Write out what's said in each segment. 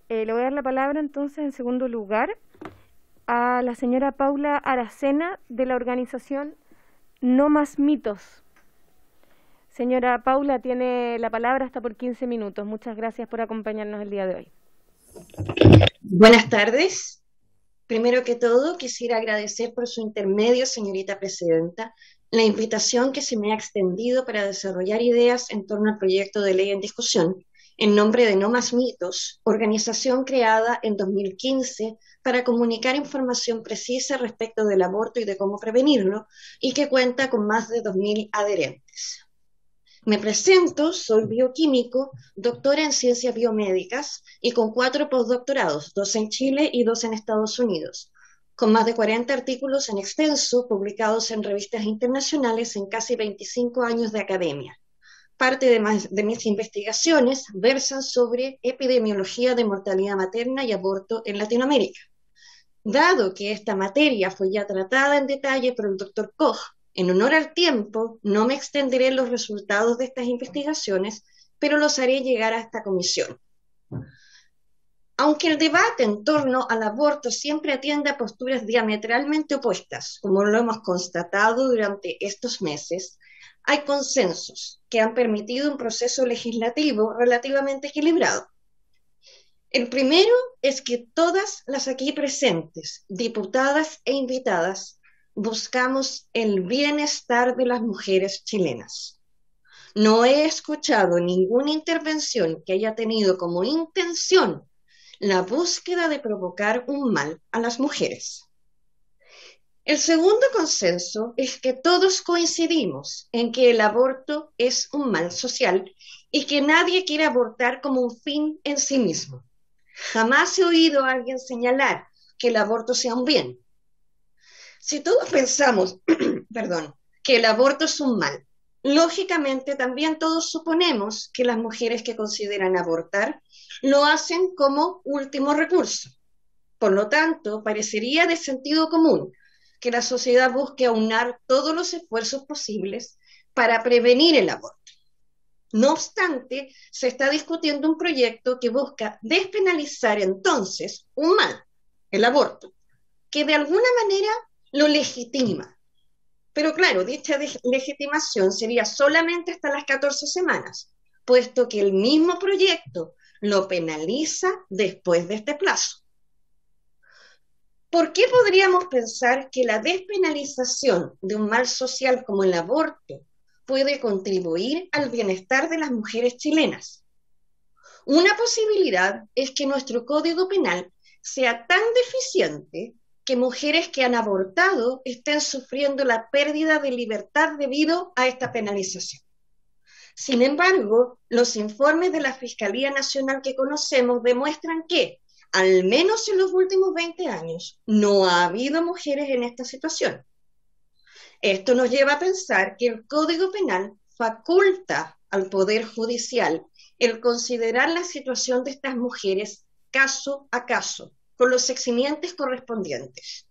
Le voy a dar la palabra entonces en segundo lugar a la señora Paula Aracena de la organización No Más Mitos. Señora Paula, tiene la palabra hasta por 15 minutos. Muchas gracias por acompañarnos el día de hoy. Buenas tardes. Primero que todo, quisiera agradecer por su intermedio, señorita presidenta, la invitación que se me ha extendido para desarrollar ideas en torno al proyecto de ley en discusión, en nombre de No Más Mitos, organización creada en 2015 para comunicar información precisa respecto del aborto y de cómo prevenirlo, y que cuenta con más de 2.000 adherentes. Me presento, soy bioquímico, doctora en ciencias biomédicas y con 4 postdoctorados, 2 en Chile y 2 en Estados Unidos, con más de 40 artículos en extenso publicados en revistas internacionales en casi 25 años de academia. Parte de mis investigaciones versan sobre epidemiología de mortalidad materna y aborto en Latinoamérica. Dado que esta materia fue ya tratada en detalle por el doctor Koch, en honor al tiempo, no me extenderé en los resultados de estas investigaciones, pero los haré llegar a esta comisión. Aunque el debate en torno al aborto siempre atiende a posturas diametralmente opuestas, como lo hemos constatado durante estos meses, hay consensos que han permitido un proceso legislativo relativamente equilibrado. El primero es que todas las aquí presentes, diputadas e invitadas, buscamos el bienestar de las mujeres chilenas. No he escuchado ninguna intervención que haya tenido como intención la búsqueda de provocar un mal a las mujeres. El segundo consenso es que todos coincidimos en que el aborto es un mal social y que nadie quiere abortar como un fin en sí mismo. Jamás he oído a alguien señalar que el aborto sea un bien. Si todos pensamos, perdón, que el aborto es un mal, lógicamente también todos suponemos que las mujeres que consideran abortar lo hacen como último recurso. Por lo tanto, parecería de sentido común que la sociedad busque aunar todos los esfuerzos posibles para prevenir el aborto. No obstante, se está discutiendo un proyecto que busca despenalizar entonces un mal, el aborto, que de alguna manera lo legitima. Pero claro, dicha legitimación sería solamente hasta las 14 semanas, puesto que el mismo proyecto lo penaliza después de este plazo. ¿Por qué podríamos pensar que la despenalización de un mal social como el aborto puede contribuir al bienestar de las mujeres chilenas? Una posibilidad es que nuestro Código Penal sea tan deficiente que mujeres que han abortado estén sufriendo la pérdida de libertad debido a esta penalización. Sin embargo, los informes de la Fiscalía Nacional que conocemos demuestran que, al menos en los últimos 20 años, no ha habido mujeres en esta situación. Esto nos lleva a pensar que el Código Penal faculta al Poder Judicial el considerar la situación de estas mujeres caso a caso, con los eximientes correspondientes.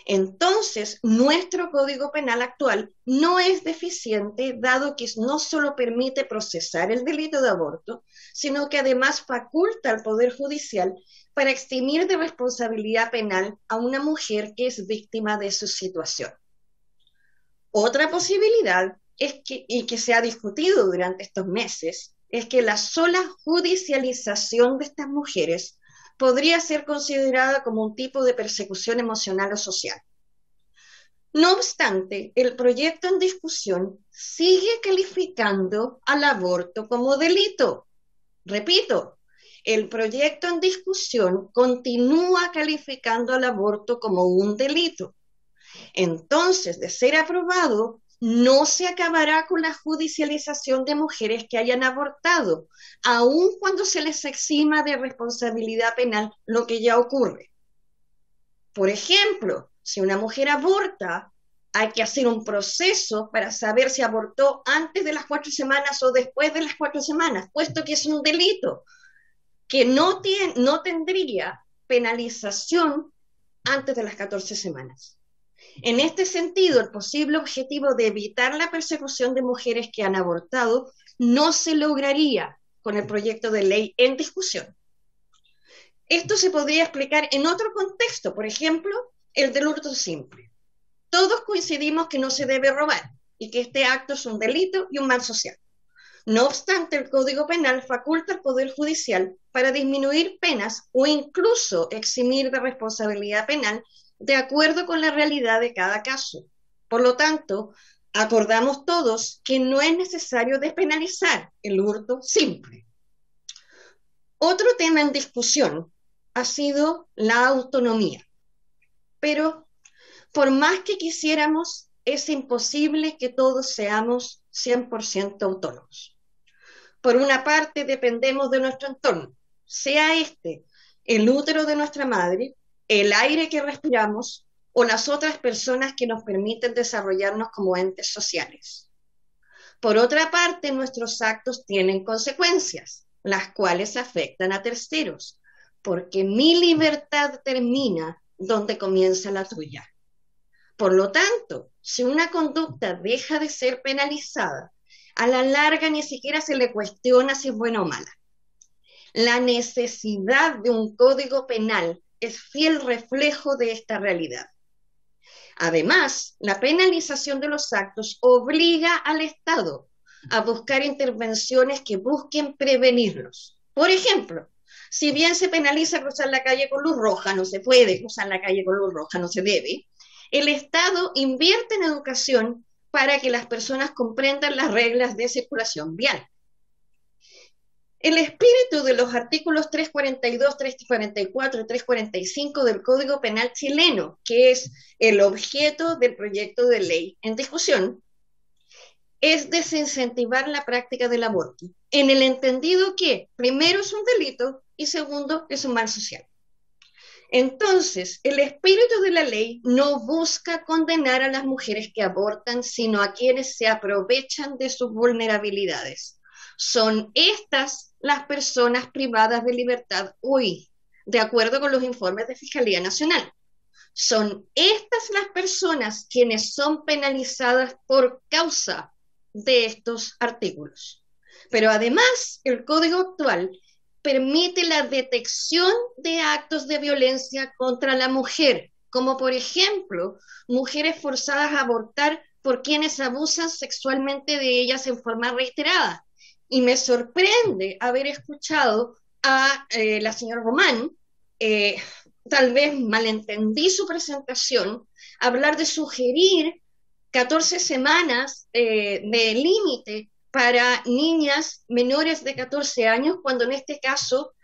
Entonces, nuestro Código Penal actual no es deficiente, dado que no solo permite procesar el delito de aborto, sino que además faculta al Poder Judicial para eximir de responsabilidad penal a una mujer que es víctima de su situación. Otra posibilidad es que, y que se ha discutido durante estos meses, es que la sola judicialización de estas mujeres podría ser considerada como un tipo de persecución emocional o social. No obstante, el proyecto en discusión sigue calificando al aborto como delito. Repito, el proyecto en discusión continúa calificando al aborto como un delito. Entonces, de ser aprobado, no se acabará con la judicialización de mujeres que hayan abortado, aun cuando se les exima de responsabilidad penal, lo que ya ocurre. Por ejemplo, si una mujer aborta, hay que hacer un proceso para saber si abortó antes de las 4 semanas o después de las 4 semanas, puesto que es un delito que no tendría penalización antes de las 14 semanas. En este sentido, el posible objetivo de evitar la persecución de mujeres que han abortado no se lograría con el proyecto de ley en discusión. Esto se podría explicar en otro contexto, por ejemplo, el del hurto simple. Todos coincidimos que no se debe robar y que este acto es un delito y un mal social. No obstante, el Código Penal faculta al Poder Judicial para disminuir penas o incluso eximir de responsabilidad penal de acuerdo con la realidad de cada caso. Por lo tanto, acordamos todos que no es necesario despenalizar el hurto simple. Otro tema en discusión ha sido la autonomía, pero por más que quisiéramos, es imposible que todos seamos 100% autónomos. Por una parte, dependemos de nuestro entorno, sea este el útero de nuestra madre, el aire que respiramos o las otras personas que nos permiten desarrollarnos como entes sociales. Por otra parte, nuestros actos tienen consecuencias, las cuales afectan a terceros, porque mi libertad termina donde comienza la tuya. Por lo tanto, si una conducta deja de ser penalizada, a la larga ni siquiera se le cuestiona si es buena o mala. La necesidad de un código penal es fiel reflejo de esta realidad. Además, la penalización de los actos obliga al Estado a buscar intervenciones que busquen prevenirlos. Por ejemplo, si bien se penaliza cruzar la calle con luz roja, no se puede cruzar la calle con luz roja, no se debe, el Estado invierte en educación para que las personas comprendan las reglas de circulación vial. El espíritu de los artículos 342, 344 y 345 del Código Penal chileno, que es el objeto del proyecto de ley en discusión, es desincentivar la práctica del aborto, en el entendido que primero es un delito y segundo es un mal social. Entonces, el espíritu de la ley no busca condenar a las mujeres que abortan, sino a quienes se aprovechan de sus vulnerabilidades. Son estas las personas privadas de libertad hoy, de acuerdo con los informes de Fiscalía Nacional. Son estas las personas quienes son penalizadas por causa de estos artículos. Pero además, el Código actual permite la detección de actos de violencia contra la mujer, como por ejemplo, mujeres forzadas a abortar por quienes abusan sexualmente de ellas en forma reiterada. Y me sorprende haber escuchado a la señora Román, tal vez malentendí su presentación, hablar de sugerir 14 semanas de límite para niñas menores de 14 años, cuando en este caso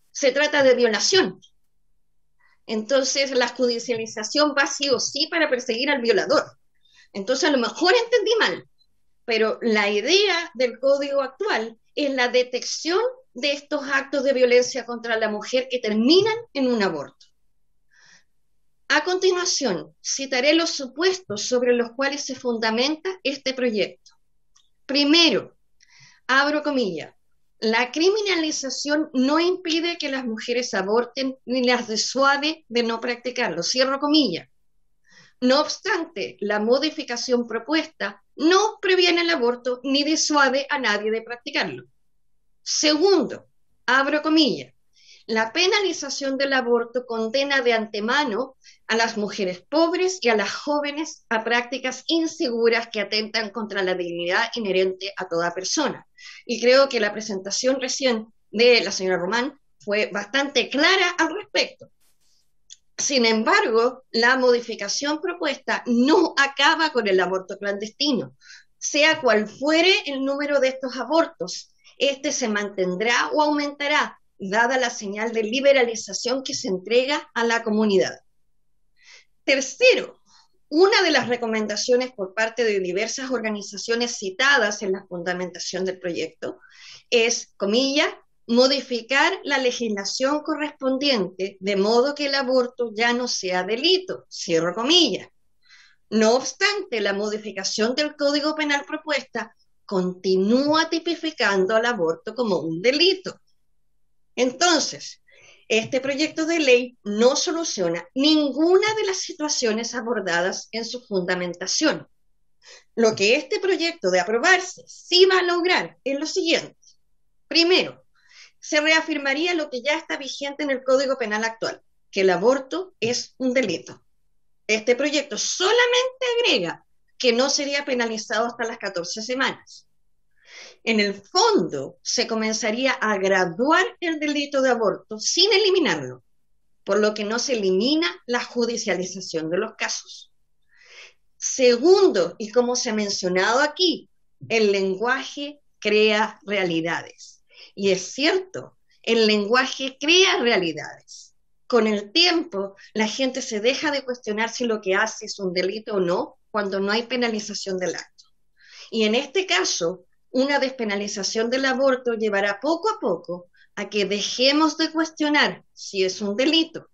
se trata de violación. Entonces, la judicialización va sí o sí para perseguir al violador. Entonces, a lo mejor entendí mal, pero la idea del código actual es la detección de estos actos de violencia contra la mujer que terminan en un aborto. A continuación, citaré los supuestos sobre los cuales se fundamenta este proyecto. Primero, abro comillas, la criminalización no impide que las mujeres aborten ni las disuade de no practicarlo, cierro comillas. No obstante, la modificación propuesta no previene el aborto ni disuade a nadie de practicarlo. Segundo, abro comillas, la penalización del aborto condena de antemano a las mujeres pobres y a las jóvenes a prácticas inseguras que atentan contra la dignidad inherente a toda persona. Y creo que la presentación recién de la señora Román fue bastante clara al respecto. Sin embargo, la modificación propuesta no acaba con el aborto clandestino. Sea cual fuere el número de estos abortos, este se mantendrá o aumentará, dada la señal de liberalización que se entrega a la comunidad. Tercero, una de las recomendaciones por parte de diversas organizaciones citadas en la fundamentación del proyecto es, comilla, modificar la legislación correspondiente de modo que el aborto ya no sea delito, cierro comillas. No obstante, la modificación del Código Penal propuesta continúa tipificando al aborto como un delito. Entonces, este proyecto de ley no soluciona ninguna de las situaciones abordadas en su fundamentación. Lo que este proyecto de aprobarse sí va a lograr es lo siguiente. Primero, se reafirmaría lo que ya está vigente en el Código Penal actual, que el aborto es un delito. Este proyecto solamente agrega que no sería penalizado hasta las 14 semanas. En el fondo, se comenzaría a graduar el delito de aborto sin eliminarlo, por lo que no se elimina la judicialización de los casos. Segundo, y como se ha mencionado aquí, el lenguaje crea realidades. Y es cierto, el lenguaje crea realidades. Con el tiempo, la gente se deja de cuestionar si lo que hace es un delito o no, cuando no hay penalización del acto. Y en este caso, una despenalización del aborto llevará poco a poco a que dejemos de cuestionar si es un delito.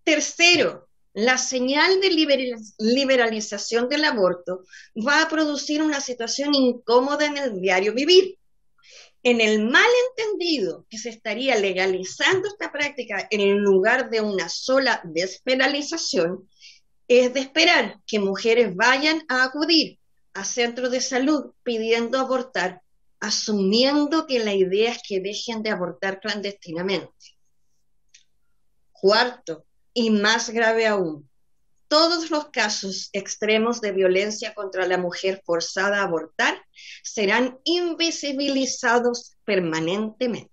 Tercero, la señal de liberalización del aborto va a producir una situación incómoda en el diario vivir. En el malentendido que se estaría legalizando esta práctica en lugar de una sola despenalización, es de esperar que mujeres vayan a acudir a centros de salud pidiendo abortar, asumiendo que la idea es que dejen de abortar clandestinamente. Cuarto, y más grave aún, todos los casos extremos de violencia contra la mujer forzada a abortar serán invisibilizados permanentemente.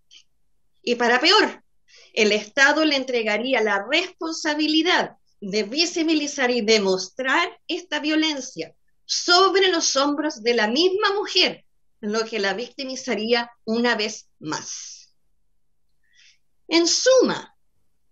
Y para peor, el Estado le entregaría la responsabilidad de visibilizar y demostrar esta violencia sobre los hombros de la misma mujer, lo que la victimizaría una vez más. En suma,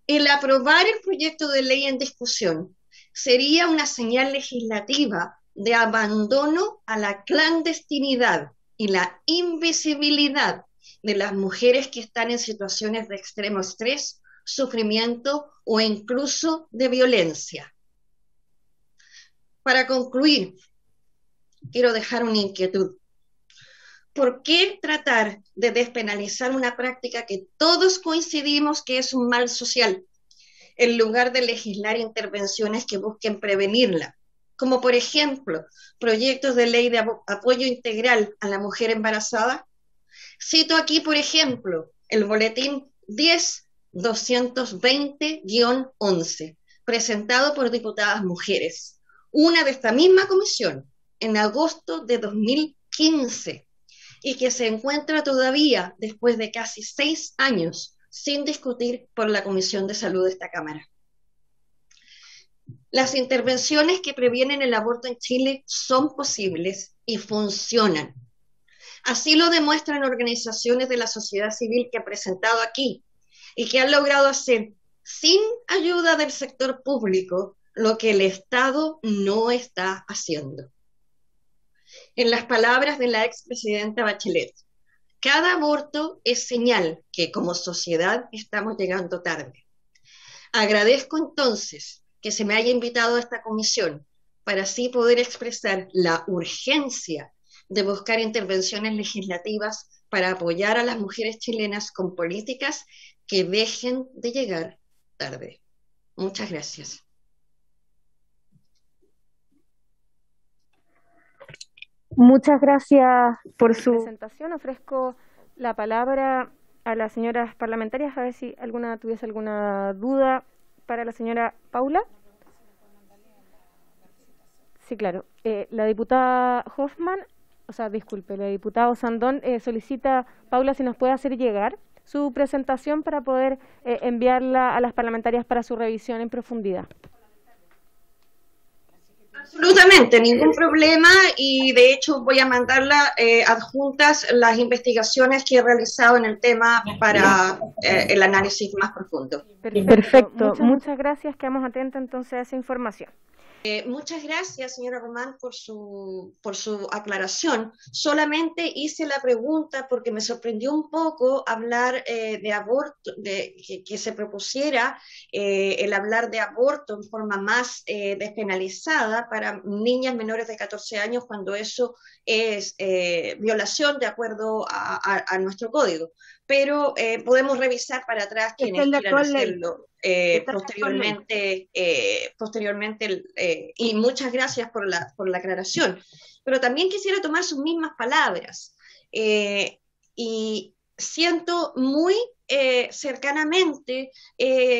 el aprobar el proyecto de ley en discusión sería una señal legislativa de abandono a la clandestinidad y la invisibilidad de las mujeres que están en situaciones de extremo estrés, sufrimiento o incluso de violencia. Para concluir, quiero dejar una inquietud. ¿Por qué tratar de despenalizar una práctica que todos coincidimos que es un mal social, en lugar de legislar intervenciones que busquen prevenirla? Como por ejemplo, proyectos de ley de apoyo integral a la mujer embarazada. Cito aquí, por ejemplo, el boletín 10-220-11, presentado por diputadas mujeres, una de esta misma comisión, en agosto de 2015, y que se encuentra todavía, después de casi 6 años, sin discutir por la Comisión de Salud de esta Cámara. Las intervenciones que previenen el aborto en Chile son posibles y funcionan. Así lo demuestran organizaciones de la sociedad civil que han presentado aquí y que han logrado hacer, sin ayuda del sector público, lo que el Estado no está haciendo. En las palabras de la expresidenta Bachelet, cada aborto es señal que como sociedad estamos llegando tarde. Agradezco entonces que se me haya invitado a esta comisión para así poder expresar la urgencia de buscar intervenciones legislativas para apoyar a las mujeres chilenas con políticas que dejen de llegar tarde. Muchas gracias. Muchas gracias por su presentación. Ofrezco la palabra a las señoras parlamentarias a ver si alguna tuviese alguna duda para la señora Paula. Sí, claro. La diputada Hoffman, la diputada Osandón solicita, Paula, si nos puede hacer llegar su presentación para poder enviarla a las parlamentarias para su revisión en profundidad. Absolutamente, ningún problema, y de hecho voy a mandarla adjuntas las investigaciones que he realizado en el tema para el análisis más profundo. Perfecto. Muchas gracias, quedamos atentos entonces a esa información. Muchas gracias, señora Román, por su aclaración. Solamente hice la pregunta porque me sorprendió un poco hablar de aborto, que se propusiera el hablar de aborto en forma más despenalizada para niñas menores de 14 años cuando eso es violación de acuerdo a nuestro código. Pero podemos revisar para atrás quienes quieran hacerlo. Posteriormente, y muchas gracias por la aclaración, pero también quisiera tomar sus mismas palabras y siento muy cercanamente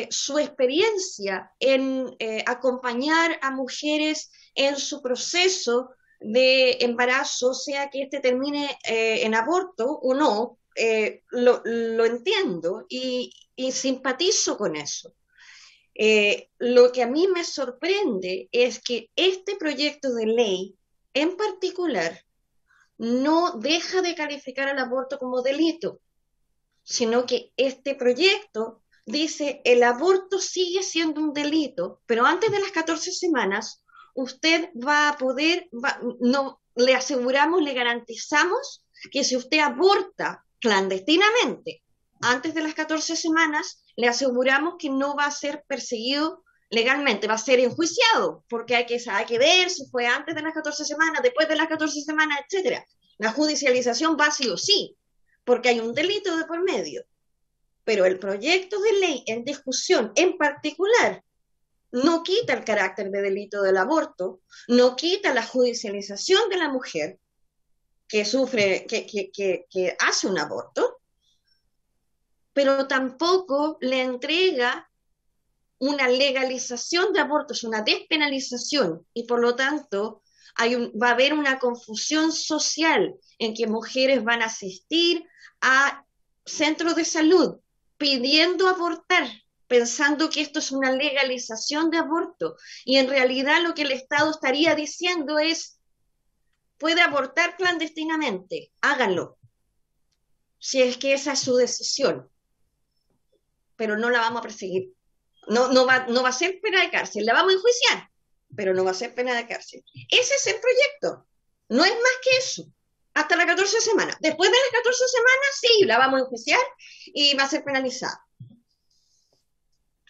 su experiencia en acompañar a mujeres en su proceso de embarazo, sea que este termine en aborto o no, lo entiendo y simpatizo con eso. Lo que a mí me sorprende es que este proyecto de ley en particular no deja de calificar al aborto como delito, sino que este proyecto dice el aborto sigue siendo un delito, pero antes de las 14 semanas usted va a poder, no, le aseguramos, le garantizamos que si usted aborta clandestinamente antes de las 14 semanas, le aseguramos que no va a ser perseguido legalmente, va a ser enjuiciado, porque hay que ver si fue antes de las 14 semanas, después de las 14 semanas, etcétera. La judicialización va sí o sí, porque hay un delito de por medio. Pero el proyecto de ley en discusión en particular no quita el carácter de delito del aborto, no quita la judicialización de la mujer que sufre, que hace un aborto, pero tampoco le entrega una legalización de abortos, una despenalización, y por lo tanto va a haber una confusión social en que mujeres van a asistir a centros de salud pidiendo abortar, pensando que esto es una legalización de aborto, y en realidad lo que el Estado estaría diciendo es, puede abortar clandestinamente, háganlo, si es que esa es su decisión, pero no la vamos a perseguir. No va a ser pena de cárcel, la vamos a enjuiciar, pero no va a ser pena de cárcel. Ese es el proyecto, no es más que eso, hasta las 14 semanas. Después de las 14 semanas, sí, la vamos a enjuiciar y va a ser penalizada.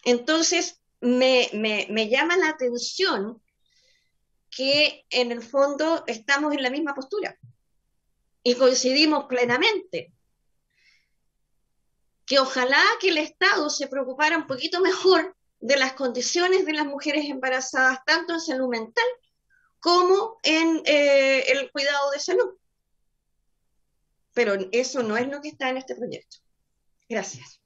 Entonces, me llama la atención que en el fondo estamos en la misma postura y coincidimos plenamente, que ojalá que el Estado se preocupara un poquito mejor de las condiciones de las mujeres embarazadas, tanto en salud mental como en el cuidado de salud. Pero eso no es lo que está en este proyecto. Gracias.